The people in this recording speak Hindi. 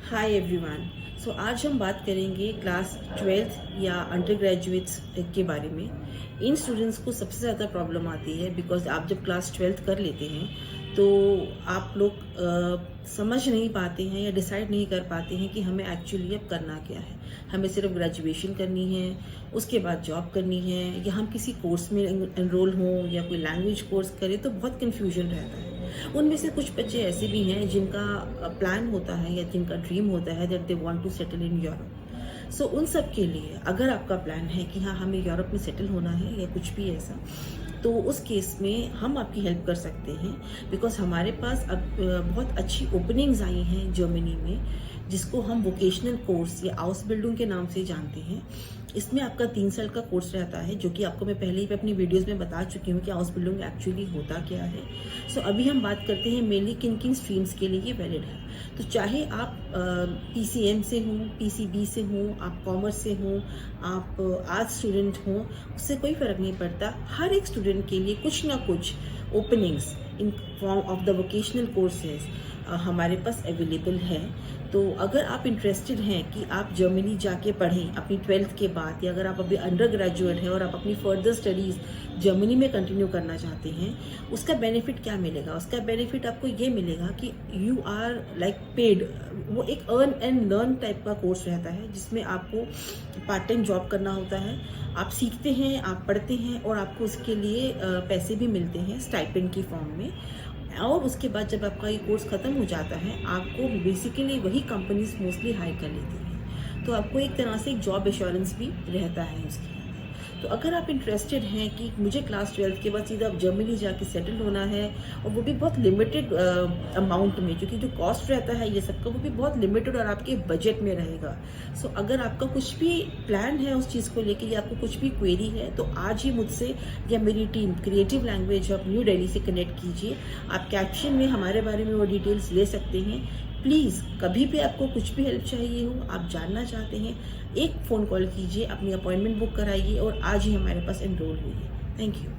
Hi everyone. सो आज हम बात करेंगे क्लास 12th या अंडर ग्रेजुएट्स के बारे में। इन स्टूडेंट्स को सबसे ज़्यादा प्रॉब्लम आती है बिकॉज आप जब क्लास 12th कर लेते हैं तो आप लोग समझ नहीं पाते हैं या डिसाइड नहीं कर पाते हैं कि हमें एक्चुअली अब करना क्या है। हमें सिर्फ ग्रेजुएशन करनी है, उसके बाद जॉब करनी है, या हम किसी कोर्स में एनरोल हों या कोई लैंग्वेज कोर्स करें, तो बहुत कन्फ्यूजन रहता है। उनमें से कुछ बच्चे ऐसे भी हैं जिनका प्लान होता है या जिनका ड्रीम होता है that they want to settle in Europe. So उन सब के लिए अगर आपका प्लान है कि हाँ हमें यूरोप में सेटल होना है या कुछ भी ऐसा, तो उस केस में हम आपकी हेल्प कर सकते हैं बिकॉज हमारे पास अब बहुत अच्छी ओपनिंग्स आई हैं जर्मनी में, जिसको हम वोकेशनल कोर्स या हाउस बिल्डिंग के नाम से जानते हैं। इसमें आपका 3 साल का कोर्स रहता है, जो कि आपको मैं पहले ही अपनी वीडियोस में बता चुकी हूँ कि हाउस बिल्डिंग एक्चुअली होता क्या है। सो अभी हम बात करते हैं मेनली किन किन स्ट्रीम्स के लिए ये वैलिड है। तो चाहे आप PCM से हों, PCB से हों, आप कॉमर्स से हों, आप आर्ट स्टूडेंट हों, उससे कोई फ़र्क नहीं पड़ता। हर एक स्टूडेंट के लिए कुछ ना कुछ openings in form of the vocational courses हमारे पास अवेलेबल है। तो अगर आप इंटरेस्टेड हैं कि आप जर्मनी जाके पढ़ें अपनी 12th के बाद, या अगर आप अभी अंडर ग्रेजुएट हैं और आप अपनी फर्दर स्टडीज़ जर्मनी में कंटिन्यू करना चाहते हैं, उसका बेनिफिट क्या मिलेगा? उसका बेनिफिट आपको ये मिलेगा कि यू आर लाइक पेड। वो एक अर्न एंड लर्न टाइप का कोर्स रहता है जिसमें आपको पार्ट टाइम जॉब करना होता है। आप सीखते हैं, आप पढ़ते हैं और आपको उसके लिए पैसे भी मिलते हैं स्टाइपेंड की फॉर्म में। और उसके बाद जब आपका ये कोर्स ख़त्म हो जाता है, आपको बेसिकली वही कंपनीज मोस्टली हायर कर लेती हैं। तो आपको एक तरह से एक जॉब एश्योरेंस भी रहता है उसके अंदर। तो अगर आप इंटरेस्टेड हैं कि मुझे क्लास 12th के बाद सीधा आप जर्मनी जाके सेटल होना है, और वो भी बहुत लिमिटेड अमाउंट में, क्योंकि जो कॉस्ट रहता है ये सबका वो भी बहुत लिमिटेड और आपके बजट में रहेगा। सो अगर आपका कुछ भी प्लान है उस चीज़ को लेके, या आपको कुछ भी क्वेरी है, तो आज ही मुझसे या मेरी team creative language of new Delhi से कनेक्ट कीजिए। आप कैप्शन में हमारे बारे में वो डिटेल्स ले सकते हैं। प्लीज़ कभी भी आपको कुछ भी हेल्प चाहिए हो, आप जानना चाहते हैं, एक फ़ोन कॉल कीजिए, अपनी अपॉइंटमेंट बुक कराइए और आज ही हमारे पास एनरोल होइए। Thank you.